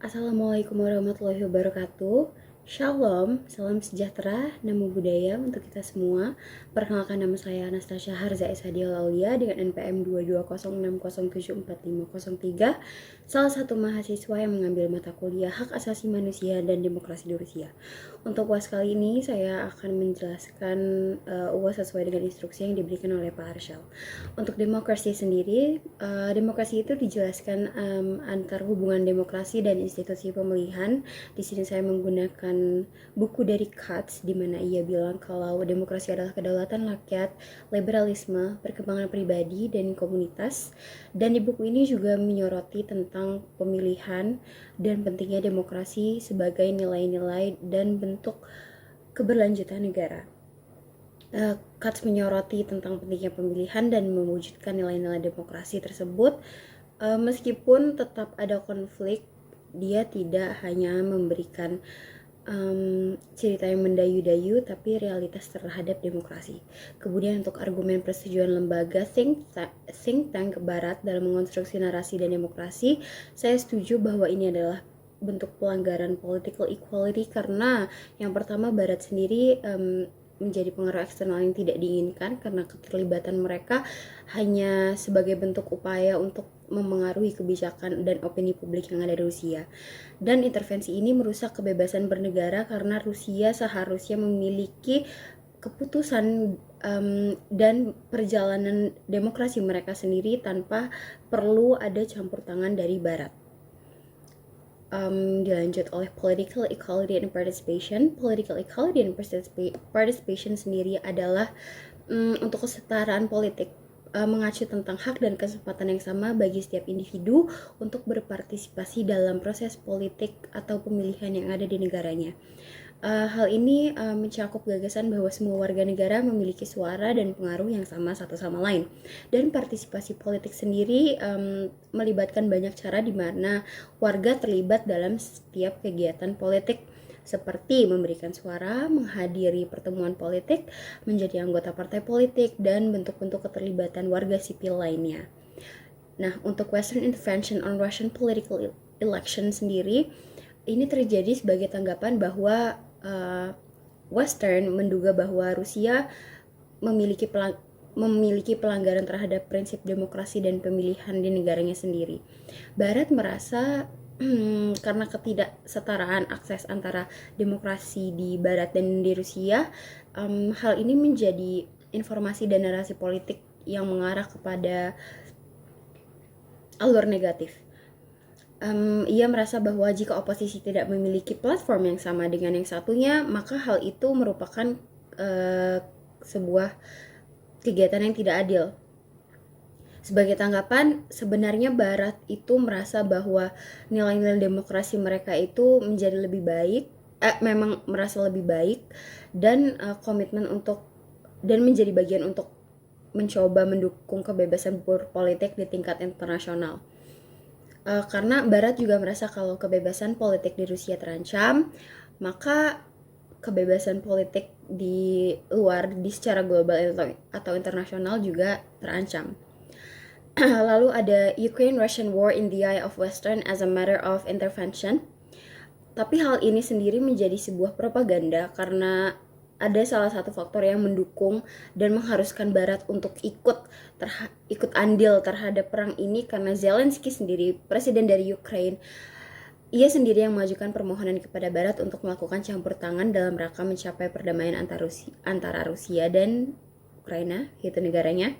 Assalamualaikum warahmatullahi wabarakatuh. Shalom, salam sejahtera, namo buddhaya untuk kita semua. Perkenalkan, nama saya Anastasia Harza Esadia Aulia dengan NPM 22060745003, salah satu mahasiswa yang mengambil mata kuliah Hak Asasi Manusia dan Demokrasi di Rusia. Untuk UAS kali ini saya akan menjelaskan UAS sesuai dengan instruksi yang diberikan oleh Pak Arsyal. Untuk demokrasi sendiri, demokrasi itu dijelaskan antar hubungan demokrasi dan institusi pemilihan. Di sini saya menggunakan buku dari Katz, di mana ia bilang kalau demokrasi adalah kedaulatan rakyat, liberalisme, perkembangan pribadi dan komunitas. Dan di buku ini juga menyoroti tentang pemilihan dan pentingnya demokrasi sebagai nilai-nilai dan bentuk keberlanjutan negara. Katz menyoroti tentang pentingnya pemilihan dan mewujudkan nilai-nilai demokrasi tersebut. Meskipun tetap ada konflik, dia tidak hanya memberikan cerita yang mendayu-dayu, tapi realitas terhadap demokrasi. Kemudian untuk argumen persetujuan lembaga think tank Barat dalam mengonstruksi narasi dan demokrasi, saya setuju bahwa ini adalah bentuk pelanggaran political equality karena yang pertama, Barat sendiri menjadi pengaruh eksternal yang tidak diinginkan karena keterlibatan mereka hanya sebagai bentuk upaya untuk memengaruhi kebijakan dan opini publik yang ada di Rusia. Dan intervensi ini merusak kebebasan bernegara karena Rusia seharusnya memiliki keputusan dan perjalanan demokrasi mereka sendiri tanpa perlu ada campur tangan dari Barat. Dilanjut oleh political equality and participation. Political equality and participation sendiri adalah untuk kesetaraan politik, mengacu tentang hak dan kesempatan yang sama bagi setiap individu untuk berpartisipasi dalam proses politik atau pemilihan yang ada di negaranya. Hal ini mencakup gagasan bahwa semua warga negara memiliki suara dan pengaruh yang sama satu sama lain. Dan partisipasi politik sendiri melibatkan banyak cara di mana warga terlibat dalam setiap kegiatan politik, seperti memberikan suara, menghadiri pertemuan politik, menjadi anggota partai politik, dan bentuk-bentuk keterlibatan warga sipil lainnya. Nah, untuk Western intervention on Russian political election sendiri, ini terjadi sebagai tanggapan bahwa Western menduga bahwa Rusia memiliki pelanggaran terhadap prinsip demokrasi dan pemilihan di negaranya sendiri. Barat merasa karena ketidaksetaraan akses antara demokrasi di Barat dan di Rusia, hal ini menjadi informasi dan narasi politik yang mengarah kepada alur negatif. Ia merasa bahwa jika oposisi tidak memiliki platform yang sama dengan yang satunya, maka hal itu merupakan sebuah kegiatan yang tidak adil. Sebagai tanggapan, sebenarnya Barat itu merasa bahwa nilai-nilai demokrasi mereka itu menjadi lebih baik, memang merasa lebih baik, dan komitmen untuk dan menjadi bagian untuk mencoba mendukung kebebasan berpolitik di tingkat internasional. Karena Barat juga merasa kalau kebebasan politik di Rusia terancam, maka kebebasan politik di luar, di secara global atau internasional juga terancam. Lalu ada Ukraine-Russian War in the Eye of Western as a matter of intervention. Tapi hal ini sendiri menjadi sebuah propaganda karena ada salah satu faktor yang mendukung dan mengharuskan Barat untuk ikut andil terhadap perang ini, karena Zelensky sendiri, presiden dari Ukraine, ia sendiri yang mengajukan permohonan kepada Barat untuk melakukan campur tangan dalam rangka mencapai perdamaian antara Rusia dan Ukraina, yaitu negaranya.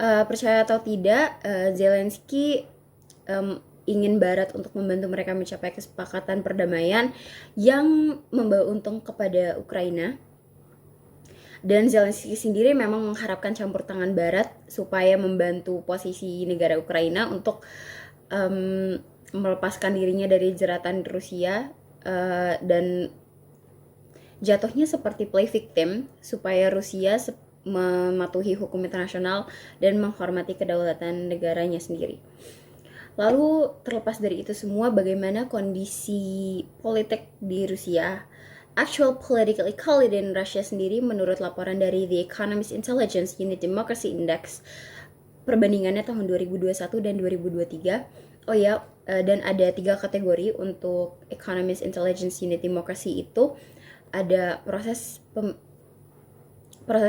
Percaya atau tidak, Zelensky ingin Barat untuk membantu mereka mencapai kesepakatan perdamaian yang membawa untung kepada Ukraina. Dan Zelensky sendiri memang mengharapkan campur tangan Barat supaya membantu posisi negara Ukraina untuk melepaskan dirinya dari jeratan Rusia, dan jatuhnya seperti play victim supaya Rusia mematuhi hukum internasional dan menghormati kedaulatan negaranya sendiri. Lalu terlepas dari itu semua, bagaimana kondisi politik di Rusia? Actual political equality in Russia sendiri, menurut laporan dari The Economist Intelligence Unit Democracy Index, perbandingannya tahun 2021 dan 2023. Oh ya, dan ada 3 kategori untuk Economist Intelligence Unit Demokrasi itu. Ada proses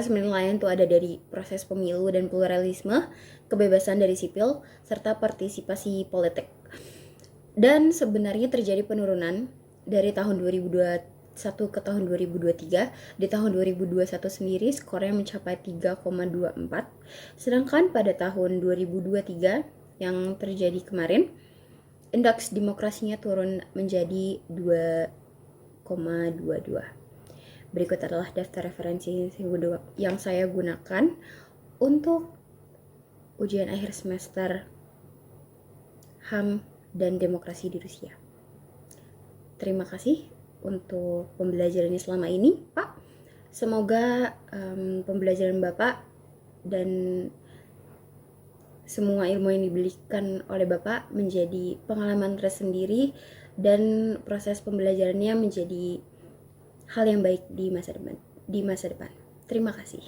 penilaian itu ada dari proses pemilu dan pluralisme, kebebasan dari sipil, serta partisipasi politik. Dan sebenarnya terjadi penurunan dari tahun 2021 ke tahun 2023. Di tahun 2021 sendiri skornya mencapai 3,24. Sedangkan pada tahun 2023 yang terjadi kemarin, indeks demokrasinya turun menjadi 2,22. Berikut adalah daftar referensi yang saya gunakan untuk ujian akhir semester HAM dan Demokrasi di Rusia. Terima kasih untuk pembelajarannya selama ini, Pak. Semoga pembelajaran Bapak dan semua ilmu yang diberikan oleh Bapak menjadi pengalaman tersendiri dan proses pembelajarannya menjadi hal yang baik di masa depan. Terima kasih.